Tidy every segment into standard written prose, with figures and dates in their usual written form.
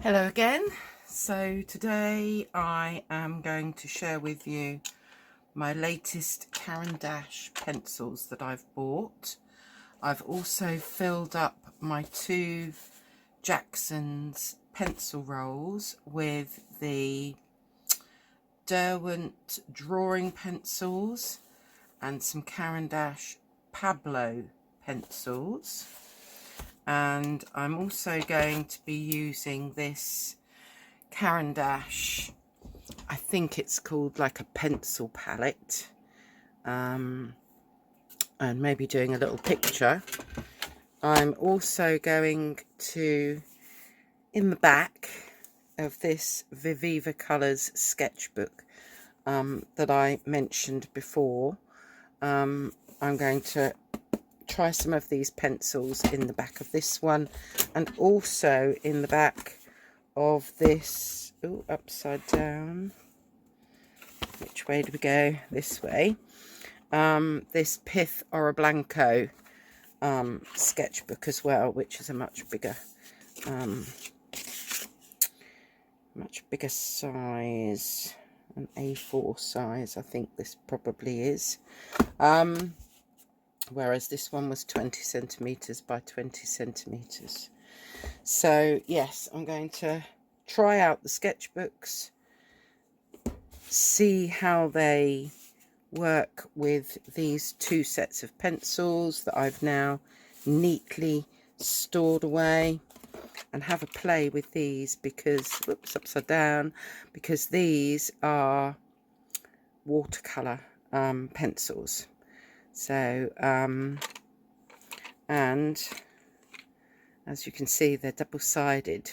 Hello again. So today I am going to share with you my latest Caran Dache pencils that I've bought. I've also filled up my two Jackson's pencil rolls with the Derwent drawing pencils and some Caran Dache Pablo pencils. And I'm also going to be using this Caran Dache, I think it's called like a pencil palette, and maybe doing a little picture. I'm also going to, in the back of this Viviva Colours sketchbook that I mentioned before, I'm going to try some of these pencils in the back of this one, and also in the back of this, upside down, which way do we go? This way. This Pith Orablanco sketchbook as well, which is a much bigger size, an A4 size, I think this probably is. Whereas this one was 20 centimetres by 20 centimetres. So yes, I'm going to try out the sketchbooks, see how they work with these two sets of pencils that I've now neatly stored away, and have a play with these because, whoops, upside down, because these are watercolour pencils. So, and as you can see, they're double-sided.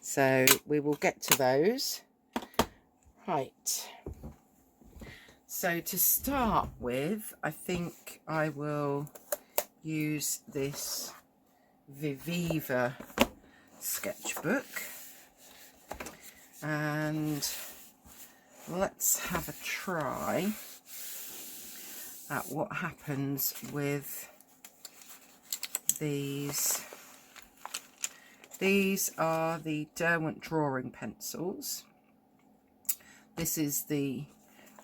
So we will get to those. Right. So to start with, I think I will use this Viviva sketchbook. And let's have a try at what happens with these. These are the Derwent drawing pencils. This is the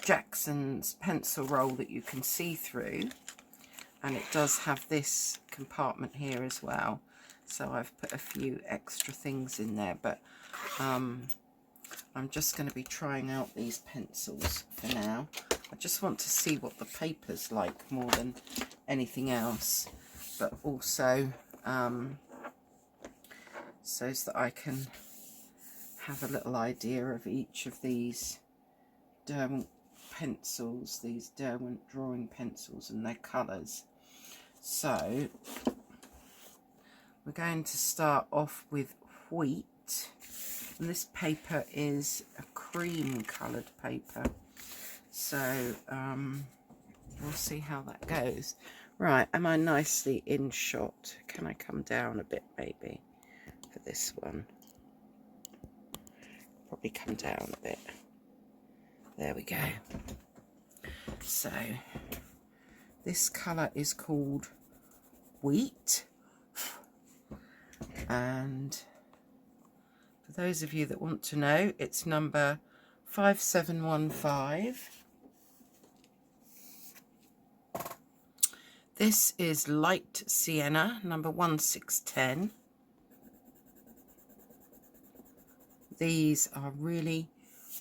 Jackson's pencil roll that you can see through, and it does have this compartment here as well. So I've put a few extra things in there, but I'm just going to be trying out these pencils for now. I just want to see what the paper's like more than anything else, but also so that I can have a little idea of each of these Derwent pencils, these Derwent drawing pencils and their colours. So we're going to start off with wheat, and this paper is a cream coloured paper, so we'll see how that goes. Right, am I nicely in shot? Can I come down a bit maybe for this one? Probably come down a bit. There we go. So this colour is called wheat, and for those of you that want to know, it's number 5715. This is light sienna, number 1610. These are really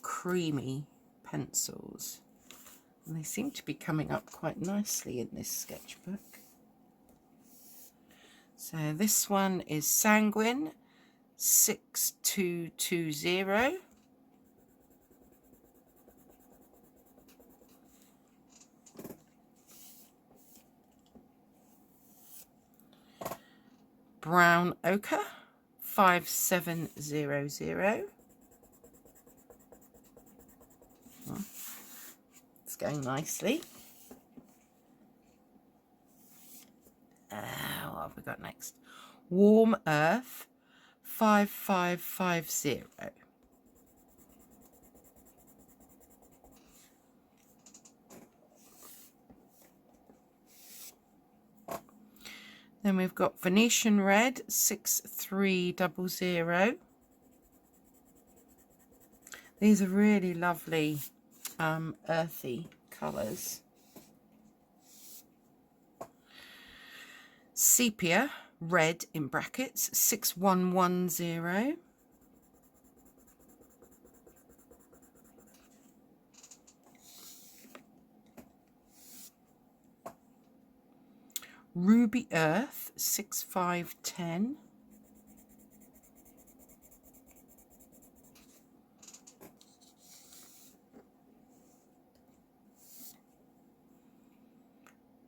creamy pencils, and they seem to be coming up quite nicely in this sketchbook. So this one is Sanguine 6220. Brown Ochre 5700. It's going nicely. What have we got next? Warm Earth 5550. Then we've got Venetian Red 6300. These are really lovely earthy colours. Sepia red in brackets 6110. Ruby earth 6510.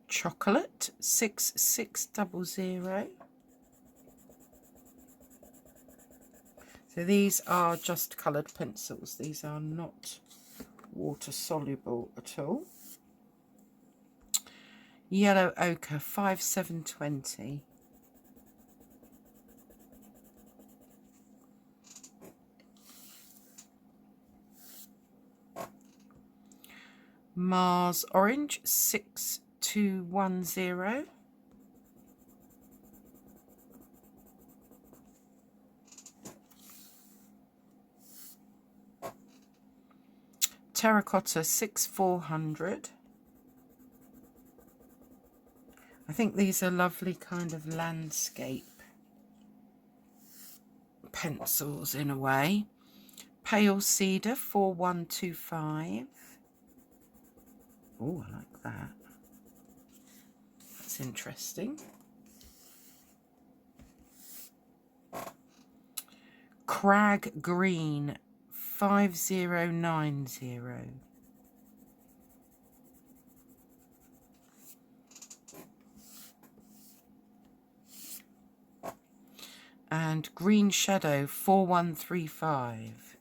Chocolate 6600. So these are just coloured pencils. These are not water soluble at all. Yellow ochre 5720. Mars orange 6210. Terracotta 6400. I think these are lovely kind of landscape pencils in a way. Pale cedar 4125. Oh, I like that. That's interesting. Crag green 5090. And green shadow 4135.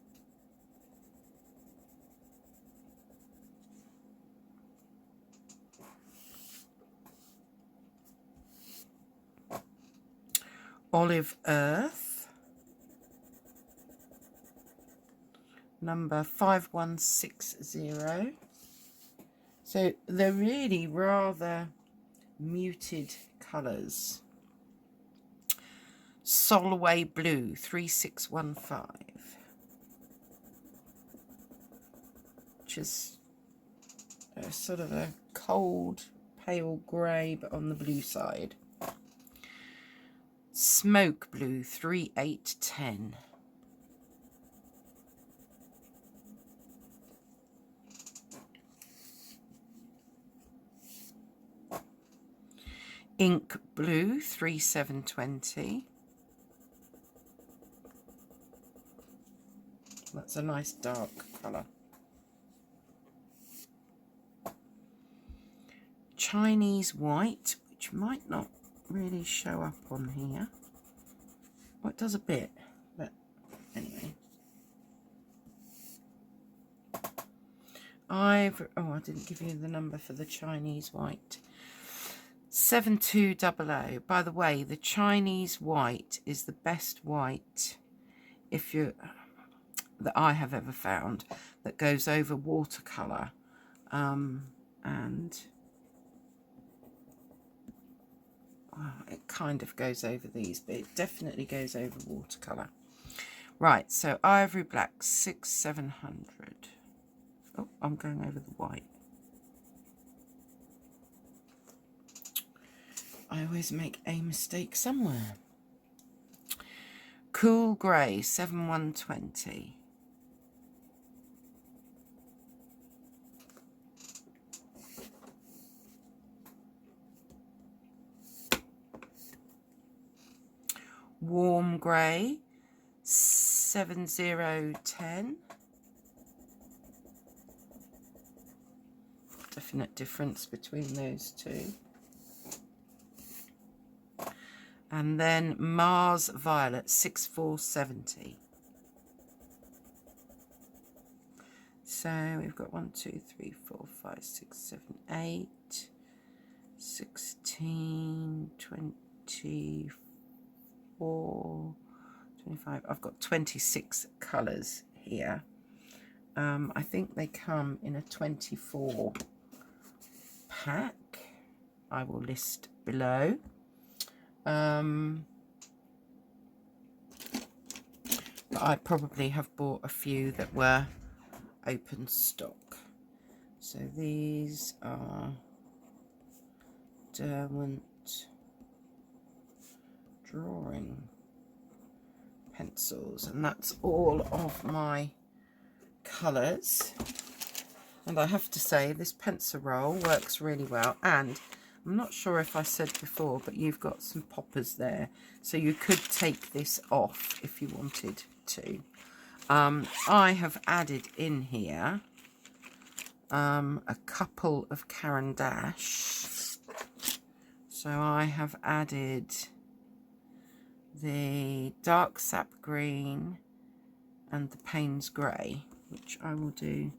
Olive earth number 5160. So they're really rather muted colours. Solway blue 3615, which is a sort of a cold pale grey but on the blue side. Smoke blue 3810. Ink blue 3720. That's a nice dark colour. Chinese white, which might not really show up on here. Well, it does a bit, but anyway. I didn't give you the number for the Chinese white. 7200. By the way, the Chinese white is the best white that I have ever found that goes over watercolour, and it kind of goes over these, but it definitely goes over watercolour. Right, so ivory black 6700. Oh, I'm going over the white. I always make a mistake somewhere. Cool grey 7120. Warm grey 7010. Definite difference between those two. And then Mars Violet 6470. So we've got 1, 2, 3, 4, 5, 6, 7, 8, 16, 24, 25. I've got 26 colours here. I think they come in a 24 pack. I will list below. But I probably have bought a few that were open stock. So these are Derwent drawing pencils, and that's all of my colours. And I have to say, this pencil roll works really well, and I'm not sure if I said before, but you've got some poppers there, so you could take this off if you wanted to. I have added in here a couple of Caran Dache. So I have added the dark sap green and the Payne's grey, which I will do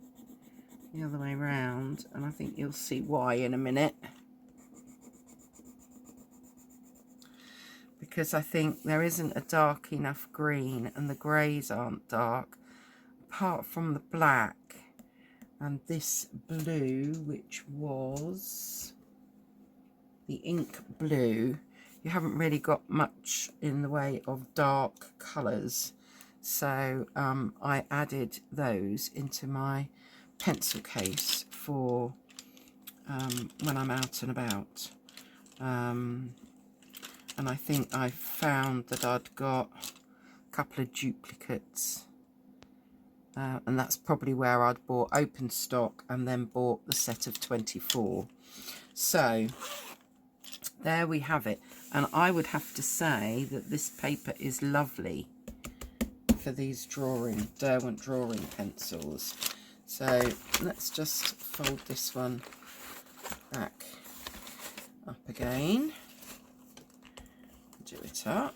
the other way round, and I think you'll see why in a minute. Because I think there isn't a dark enough green and the greys aren't dark, apart from the black and this blue, which was the ink blue. You haven't really got much in the way of dark colours, so I added those into my pencil case for when I'm out and about. And I think I found that I'd got a couple of duplicates, and that's probably where I'd bought open stock and then bought the set of 24. So there we have it, and I would have to say that this paper is lovely for these Derwent drawing pencils. So let's just fold this one back up again. Do it up.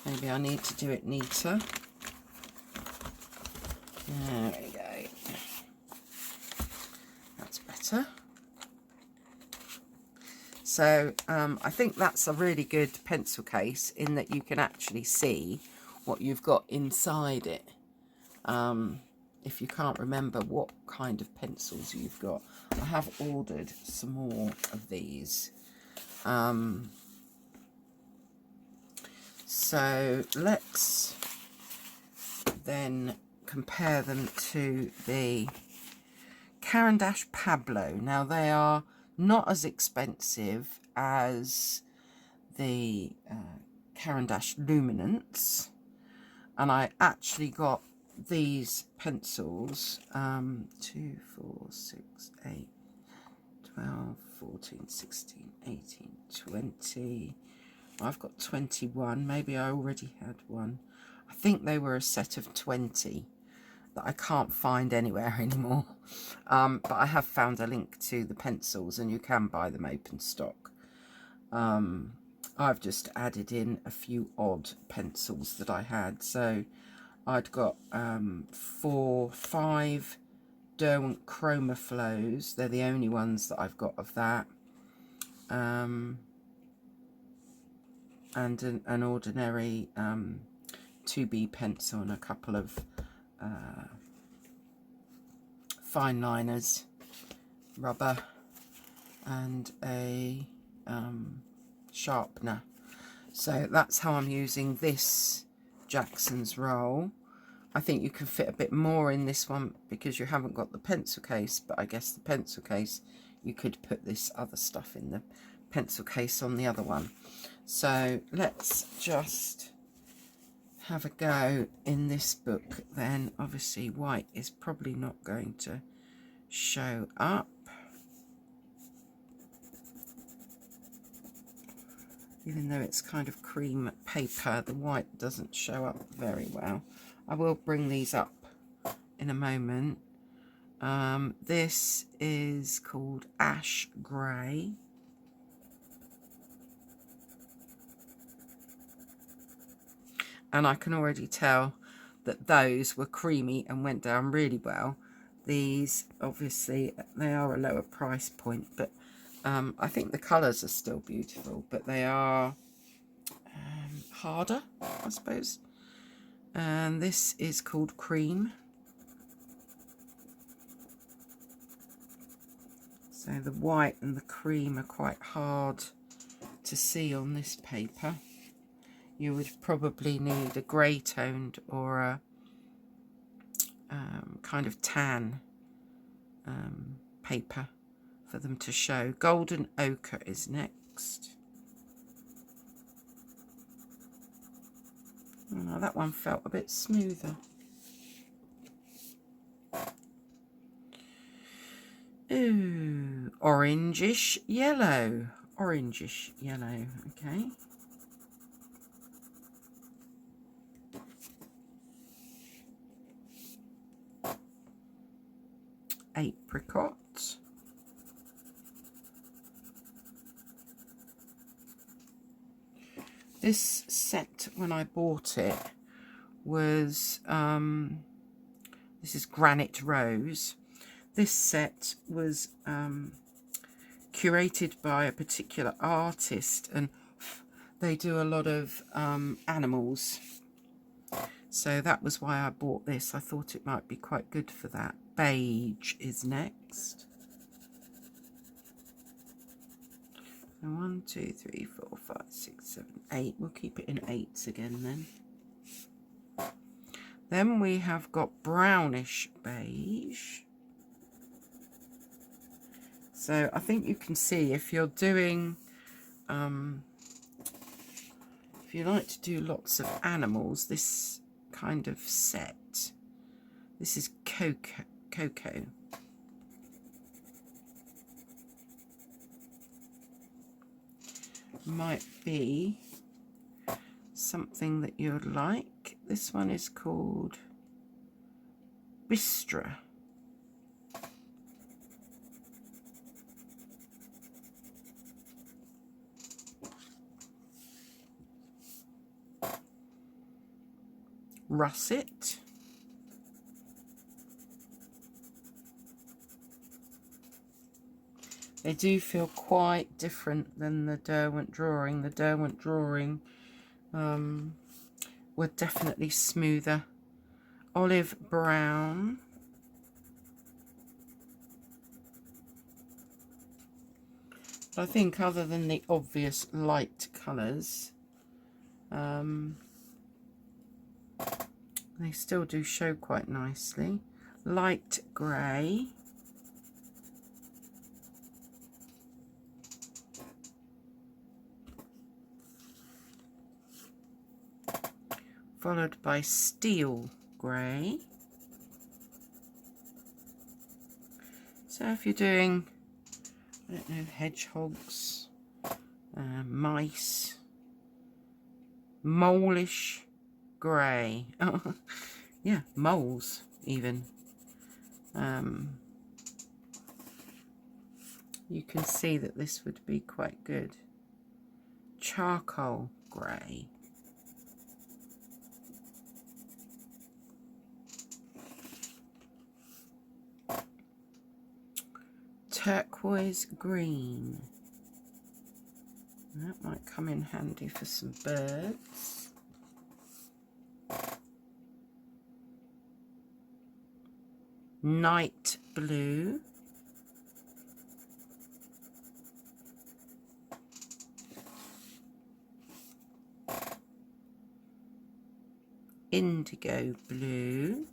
Maybe I need to do it neater. There we go. That's better. So I think that's a really good pencil case in that you can actually see what you've got inside it. If you can't remember what kind of pencils you've got. I have ordered some more of these. So let's then compare them to the Caran Dache Pablo. Now they are not as expensive as the Caran Dache Luminance, and I actually got these pencils 2, 4, 6, 8, 12, 14, 16, 18, 20. I've got 21. Maybe I already had one. I think they were a set of 20 that I can't find anywhere anymore. But I have found a link to the pencils, and you can buy them open stock. I've just added in a few odd pencils that I had. So I'd got 5 Derwent Chroma Flows. They're the only ones that I've got of that. And an ordinary 2B pencil and a couple of fine liners, rubber, and a sharpener. So that's how I'm using this Jackson's roll. I think you can fit a bit more in this one because you haven't got the pencil case, but I guess the pencil case, you could put this other stuff in the pencil case on the other one. So let's just have a go in this book then. Obviously white is probably not going to show up. Even though it's kind of cream paper, the white doesn't show up very well. I will bring these up in a moment. This is called Ash Grey. And I can already tell that those were creamy and went down really well. These, obviously, they are a lower price point, but I think the colours are still beautiful, but they are harder, I suppose. And this is called Cream. So the white and the cream are quite hard to see on this paper. You would probably need a grey toned or kind of tan paper for them to show. Golden ochre is next. Oh, that one felt a bit smoother. Ooh, orangish yellow. Orangish yellow, okay. Apricot. This set, when I bought it, was, this is Granite Rose. This set was curated by a particular artist, and they do a lot of animals. So that was why I bought this. I thought it might be quite good for that. Beige is next. 1, 2, 3, 4, 5, 6, 7, 8. We'll keep it in 8s again then. Then we have got brownish beige. So I think you can see, if you're doing, if you like to do lots of animals, this kind of set, this is cocoa. Might be something that you'd like. This one is called Bistra. Russet. They do feel quite different than the Derwent drawing. The Derwent drawing were definitely smoother. Olive brown. But I think other than the obvious light colours, they still do show quite nicely. Light grey. Followed by steel grey. So if you're doing, I don't know, hedgehogs, mice, mole-ish grey. Oh, yeah, moles even. You can see that this would be quite good. Charcoal grey. Turquoise green. That might come in handy for some birds. Night blue. Indigo blue.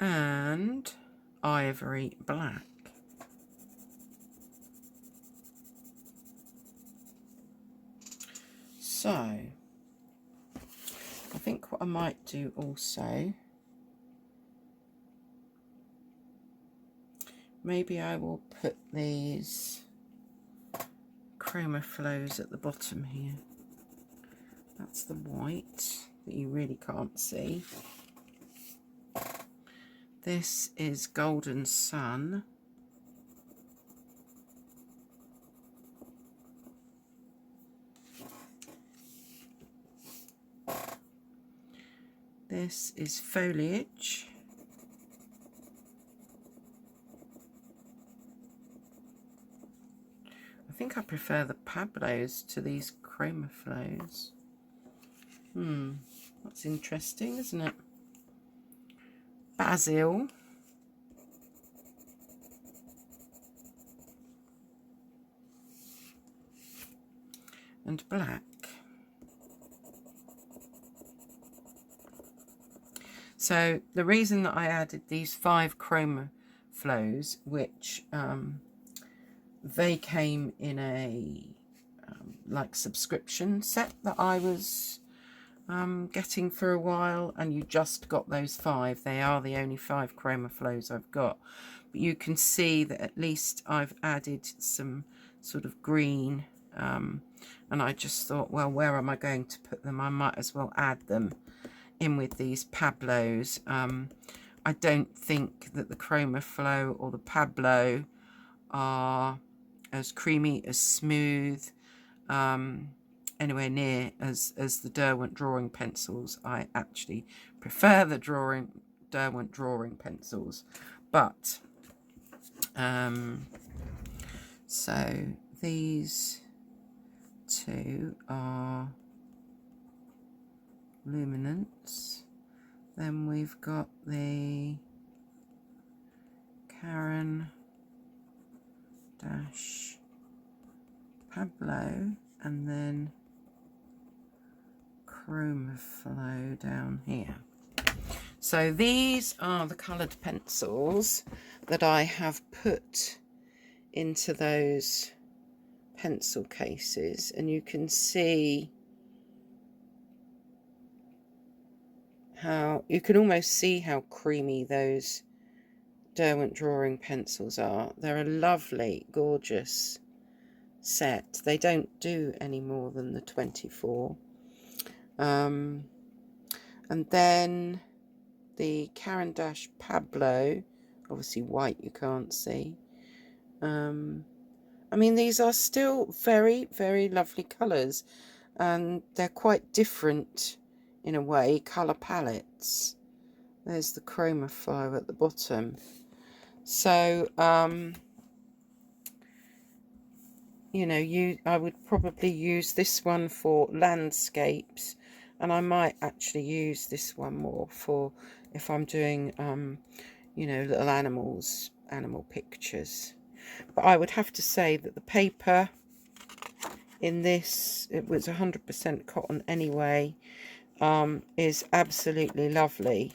And ivory black. So, I think what I might do also, maybe I will put these chroma flows at the bottom here. That's the white that you really can't see. This is Golden Sun. This is Foliage. I think I prefer the Pablos to these chroma flows. That's interesting, isn't it? Basil. and black. So the reason that I added these 5 chroma flows, which they came in a like subscription set that I was getting for a while, and you just got those 5. They are the only 5 chroma flows I've got. But you can see that at least I've added some sort of green, and I just thought, well, where am I going to put them? I might as well add them in with these Pablos. I don't think that the chroma flow or the Pablo are as creamy, as smooth, anywhere near as the Derwent drawing pencils. I actually prefer the Derwent drawing pencils, but so these 2 are luminance. Then we've got the Caran Dache Pablo, and then chroma flow down here. So these are the coloured pencils that I have put into those pencil cases, and you can see how, you can almost see how creamy those Derwent drawing pencils are. They're a lovely, gorgeous set. They don't do any more than the 24. And then the Caran Dache Pablo, obviously white you can't see. I mean, these are still very, very lovely colours, and they're quite different in a way, colour palettes. There's the chroma flow at the bottom. So, you know, I would probably use this one for landscapes, and I might actually use this one more for if I'm doing, you know, little animal pictures. But I would have to say that the paper in this, it was 100% cotton anyway, is absolutely lovely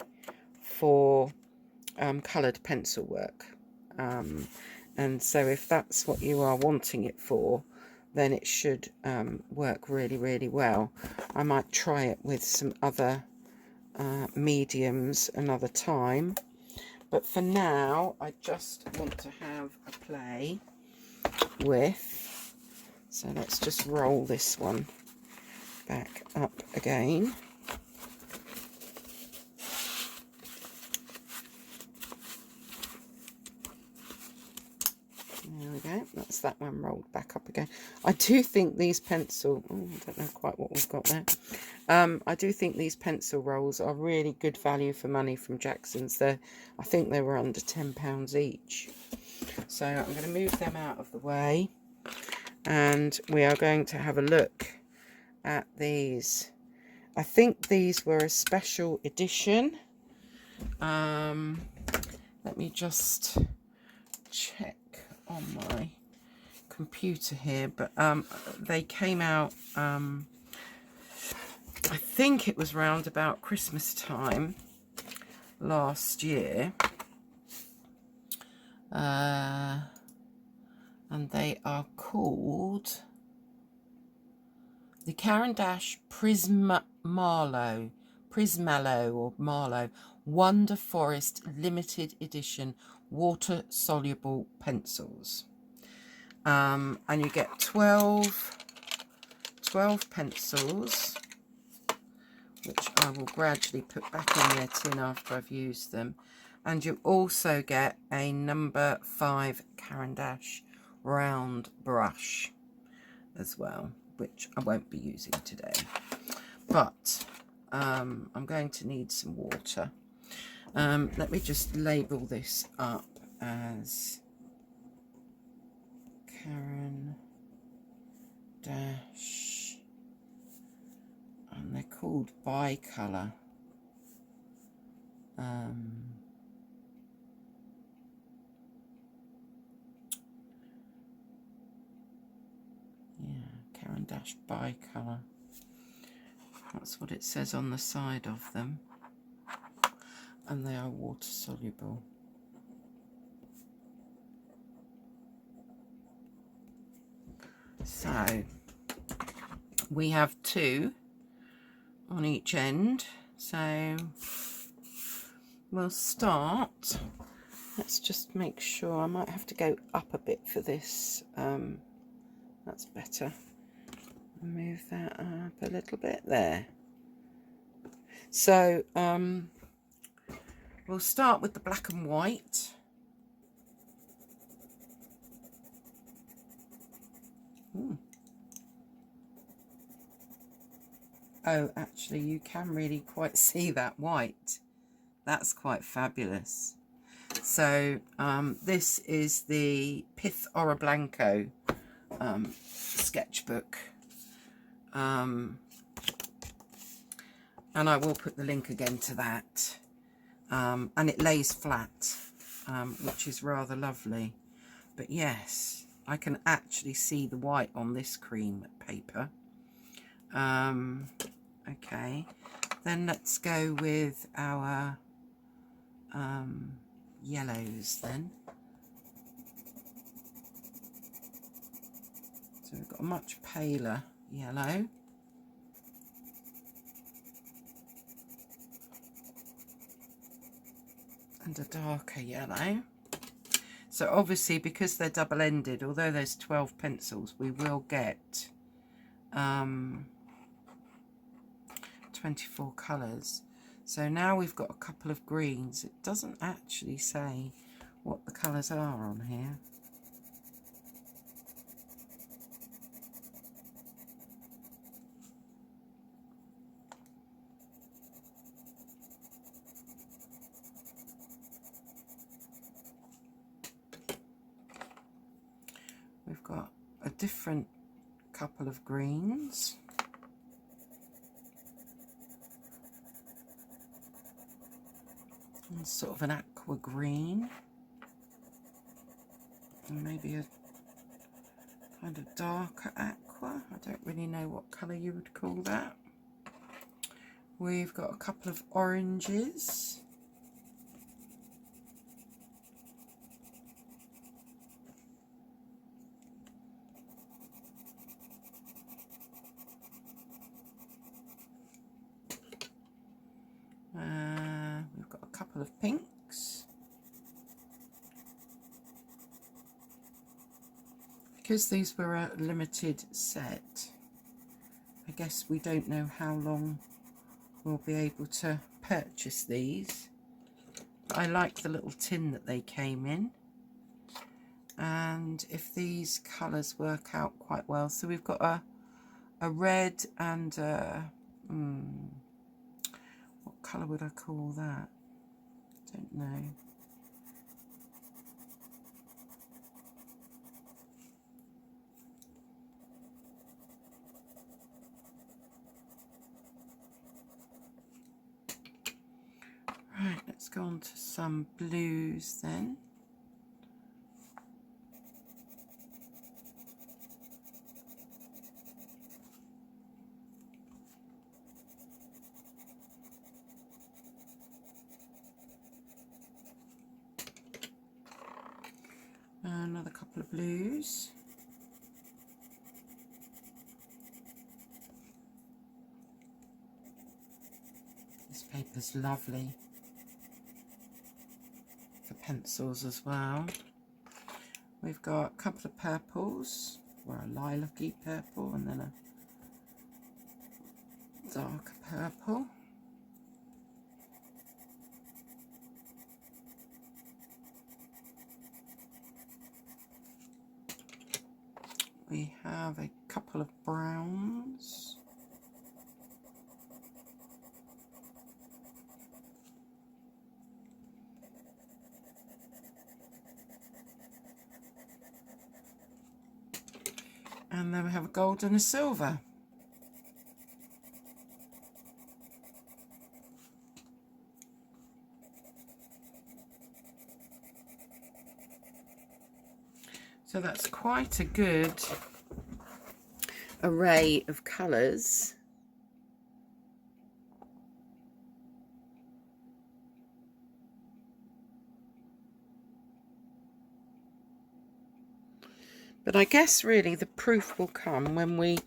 for coloured pencil work. And so if that's what you are wanting it for, then it should work really, really well. I might try it with some other mediums another time. But for now, I just want to have a play with, so let's just roll this one back up again. There we go, that's that one rolled back up again. I do think these pencil, I don't know quite what we've got there. I do think these pencil rolls are really good value for money from Jackson's. I think they were under £10 each. So I'm going to move them out of the way, and we are going to have a look at these. I think these were a special edition. Let me just check on my computer here, but they came out, I think it was round about Christmas time last year, and they are called the Caran Dache Prismalo or Marlow Wonder Forest Limited Edition water-soluble pencils. And you get 12 pencils, which I will gradually put back in their tin after I've used them. And you also get a number 5 Caran Dache round brush as well, which I won't be using today. But I'm going to need some water. Let me just label this up as Caran Dache, and they're called bicolor. Yeah, Caran Caran Dache bicolor. That's what it says on the side of them. And they are water soluble. So we have 2 on each end. So we'll start. Let's just make sure. I might have to go up a bit for this. That's better. Move that up a little bit there. So we'll start with the black and white. Ooh. Oh, actually you can really quite see that white. That's quite fabulous. So this is the Pith Orablanco sketchbook. And I will put the link again to that. And it lays flat, which is rather lovely. But yes, I can actually see the white on this cream paper. Okay, then let's go with our yellows then. So we've got a much paler yellow. And a darker yellow. So obviously, because they're double-ended, although there's 12 pencils, we will get 24 colours. So now we've got a couple of greens. It doesn't actually say what the colours are on here. We've got a different couple of greens. And sort of an aqua green. And maybe a kind of darker aqua. I don't really know what colour you would call that. We've got a couple of oranges. We've got a couple of pinks. Because these were a limited set, I guess we don't know how long we'll be able to purchase these. I like the little tin that they came in. And if these colours work out quite well, so we've got a red and a, what colour would I call that? Don't know. Right, let's go on to some blues then. Another couple of blues. This paper's lovely for pencils as well. We've got a couple of purples, or a lilac-y purple, and then a darker purple. We have a couple of browns. And then we have a gold and a silver. So that's quite a good array of colours. But I guess really the proof will come when we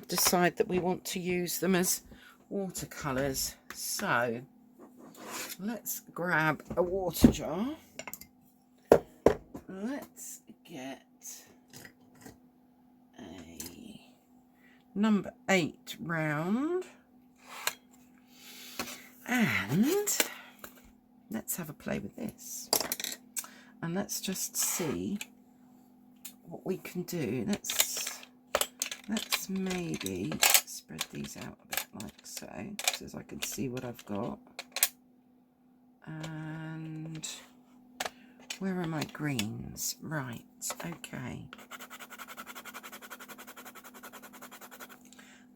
decide that we want to use them as watercolours. So let's grab a water jar. Let's get a number 8 round and let's have a play with this. And let's just see what we can do. Let's maybe spread these out a bit like so as I can see what I've got. And where are my greens? Right, okay.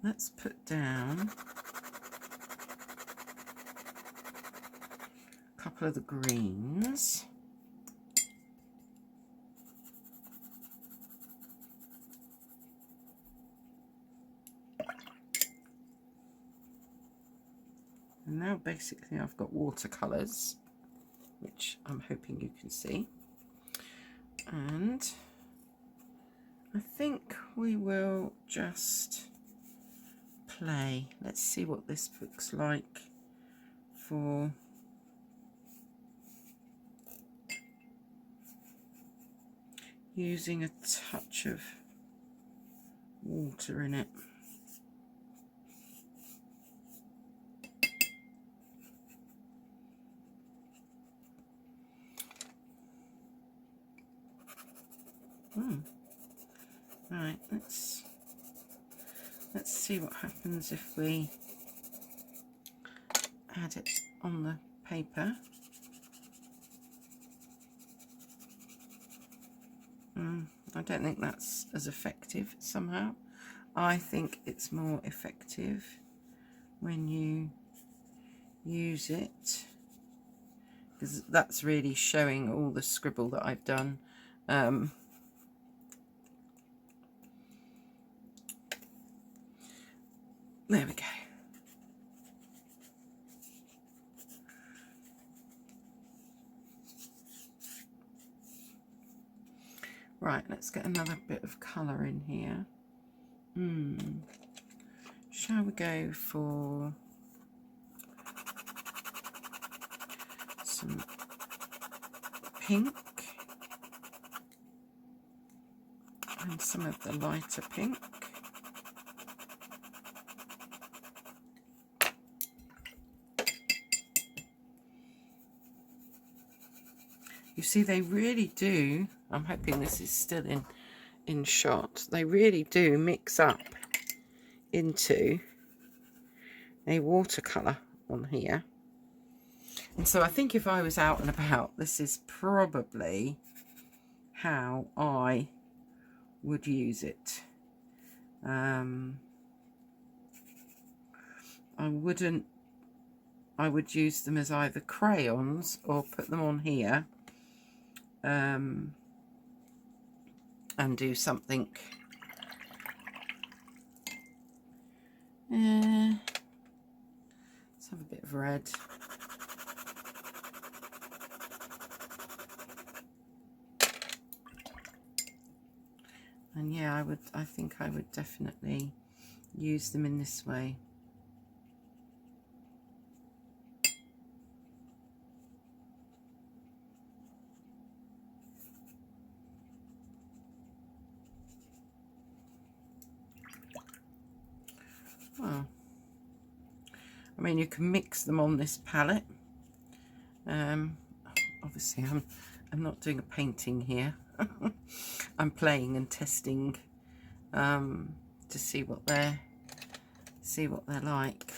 Let's put down a couple of the greens. And now basically I've got watercolours, which I'm hoping you can see. And I think we will just play. Let's see what this looks like for using a touch of water in it. Right, let's see what happens if we add it on the paper. I don't think that's as effective somehow. I think it's more effective when you use it, because that's really showing all the scribble that I've done. There we go. Right, let's get another bit of colour in here. Shall we go for some pink and some of the lighter pink? You see, they really do, I'm hoping this is still in shot, they really do mix up into a watercolour on here. And so I think if I was out and about, this is probably how I would use it. I would use them as either crayons or put them on here and do something. Let's have a bit of red. And yeah, I think I would definitely use them in this way. Well, I mean, you can mix them on this palette. Obviously, I'm not doing a painting here. I'm playing and testing to see what they're like.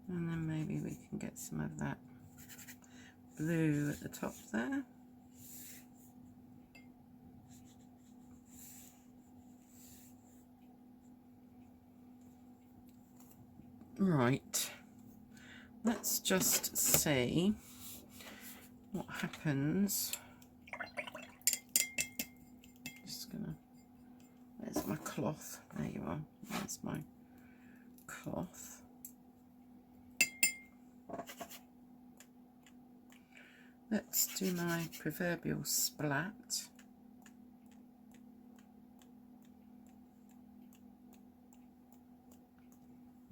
And then maybe we can get some of that blue at the top there. Right, let's just see what happens. Just gonna, there's my cloth. There you are. There's my cloth. Let's do my proverbial splat.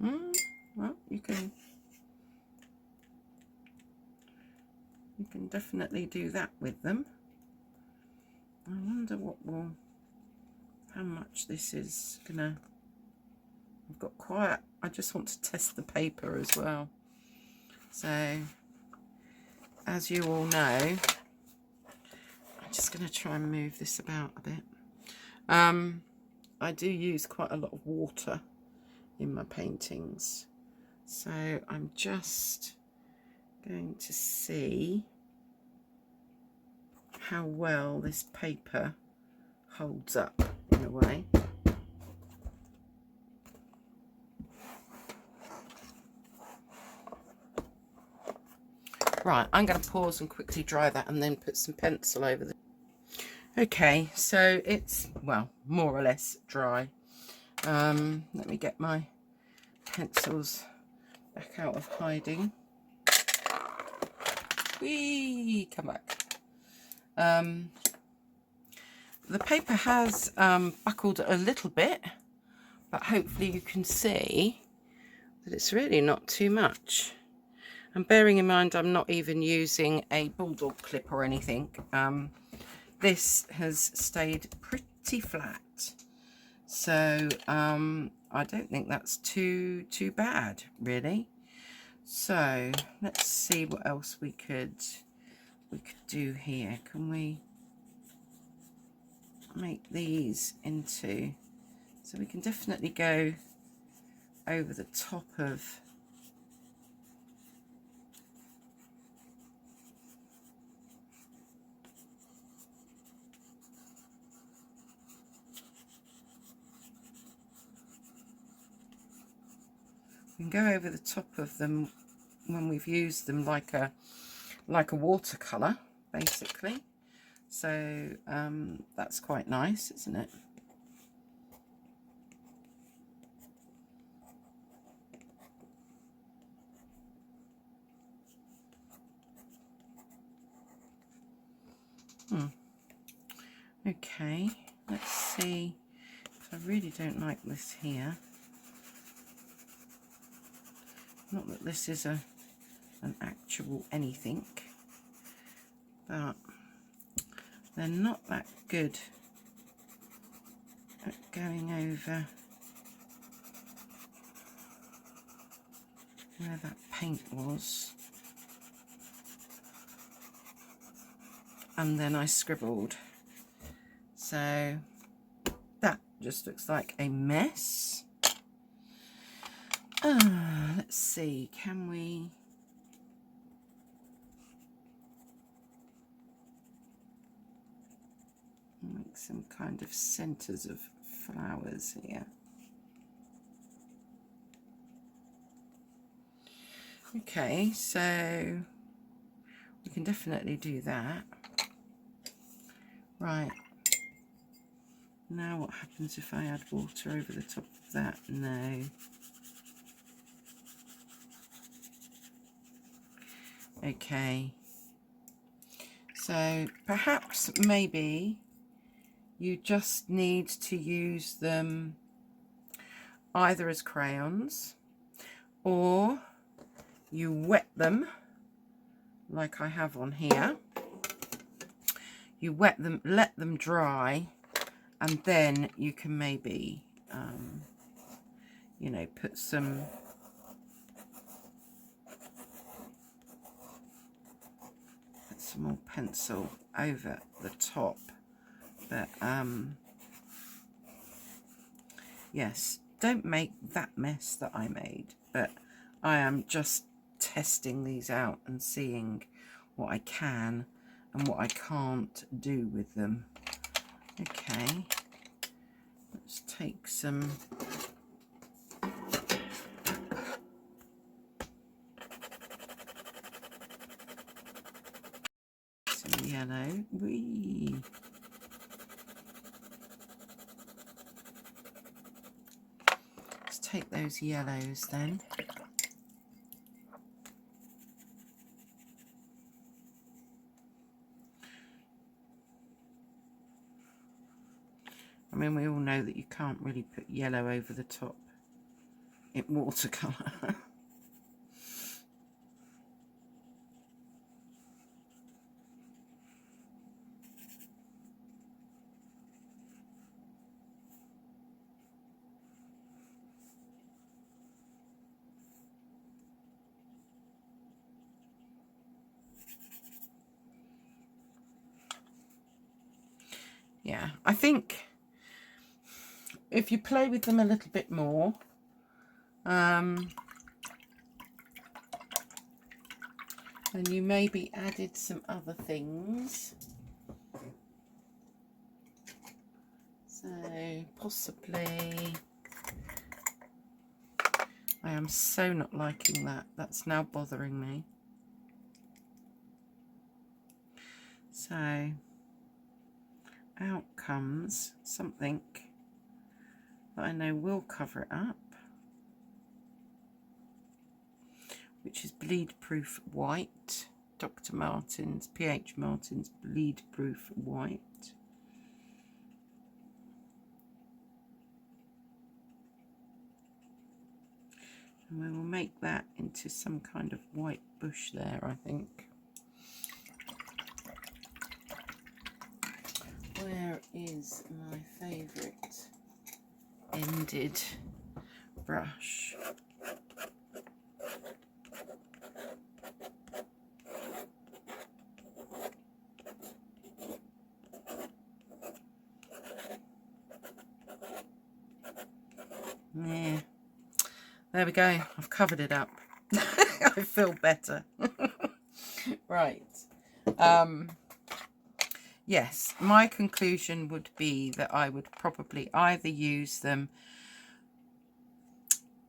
Well, you can definitely do that with them. I wonder how much this is gonna. I've got quite. I just want to test the paper as well. So, as you all know, I'm just going to try and move this about a bit. I do use quite a lot of water in my paintings, so I'm just going to see how well this paper holds up in a way. Right, I'm going to pause and quickly dry that and then put some pencil over the... Okay, so it's, well, more or less dry. Let me get my pencils back out of hiding. Whee! Come back. The paper has buckled a little bit, but hopefully you can see that it's really not too much. And bearing in mind I'm not even using a bulldog clip or anything, this has stayed pretty flat. So I don't think that's too bad, really. So let's see what else we could do here. Can we make these into, so we can definitely go over the top of we can go over the top of them when we've used them like a watercolor, basically. So that's quite nice, isn't it? Okay, let's see if I really don't like this here. Not that this is an actual anything, but they're not that good at going over where that paint was. And then I scribbled. So that just looks like a mess. Let's see, can we... make some kind of centers of flowers here. Okay, so we can definitely do that. Right, now what happens if I add water over the top of that? No. Okay, so perhaps maybe you just need to use them either as crayons, or you wet them like I have on here. You wet them, let them dry, and then you can maybe you know, put some more pencil over the top. But yes, don't make that mess that I made, but I am just testing these out and seeing what I can and what I can't do with them. Okay, let's take some take those yellows then. I mean, we all know that you can't really put yellow over the top in watercolour. Yeah, I think if you play with them a little bit more, then you maybe added some other things. So possibly, I am so not liking that. That's now bothering me. So out comes something that I know will cover it up, which is bleed proof white, Dr. Martens, PH Martens bleed proof white. And we will make that into some kind of white bush there, I think. Where is my favourite ended brush? Yeah, there we go. I've covered it up. I feel better. Right. Yes, my conclusion would be that I would probably either use them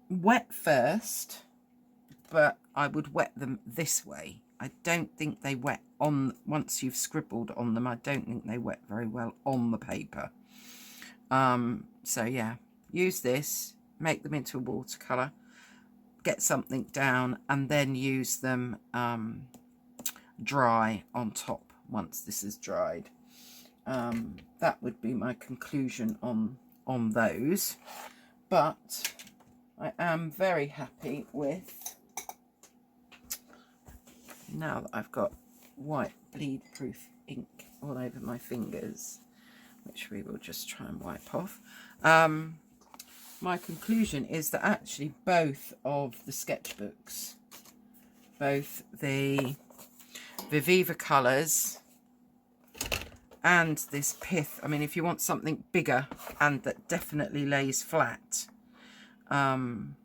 wet first, but I would wet them this way. I don't think they wet on, once you've scribbled on them, I don't think they wet very well on the paper. So yeah, use this, make them into a watercolour, get something down, and then use them dry on top once this is dried. That would be my conclusion on those. But I am very happy with, now that I've got white bleed proof ink all over my fingers, which we will just try and wipe off. My conclusion is that actually both of the sketchbooks, both the Viviva colours and this pith, I mean, if you want something bigger and that definitely lays flat, and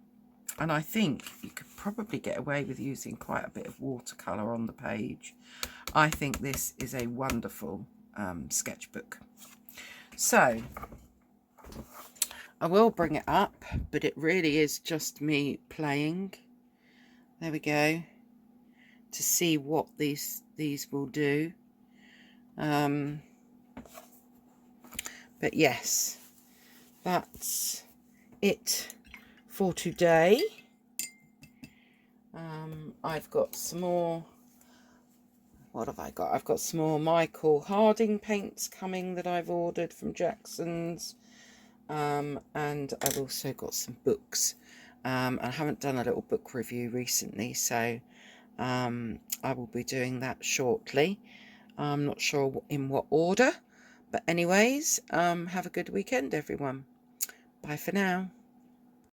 I think you could probably get away with using quite a bit of watercolour on the page, I think this is a wonderful sketchbook. So I will bring it up, but it really is just me playing. There we go, to see what these will do. But yes, that's it for today. I've got some more, what have I got? I've got some more Michael Harding paints coming that I've ordered from Jackson's, and I've also got some books. I haven't done a little book review recently, so I will be doing that shortly. I'm not sure in what order, but anyways, have a good weekend, everyone. Bye for now.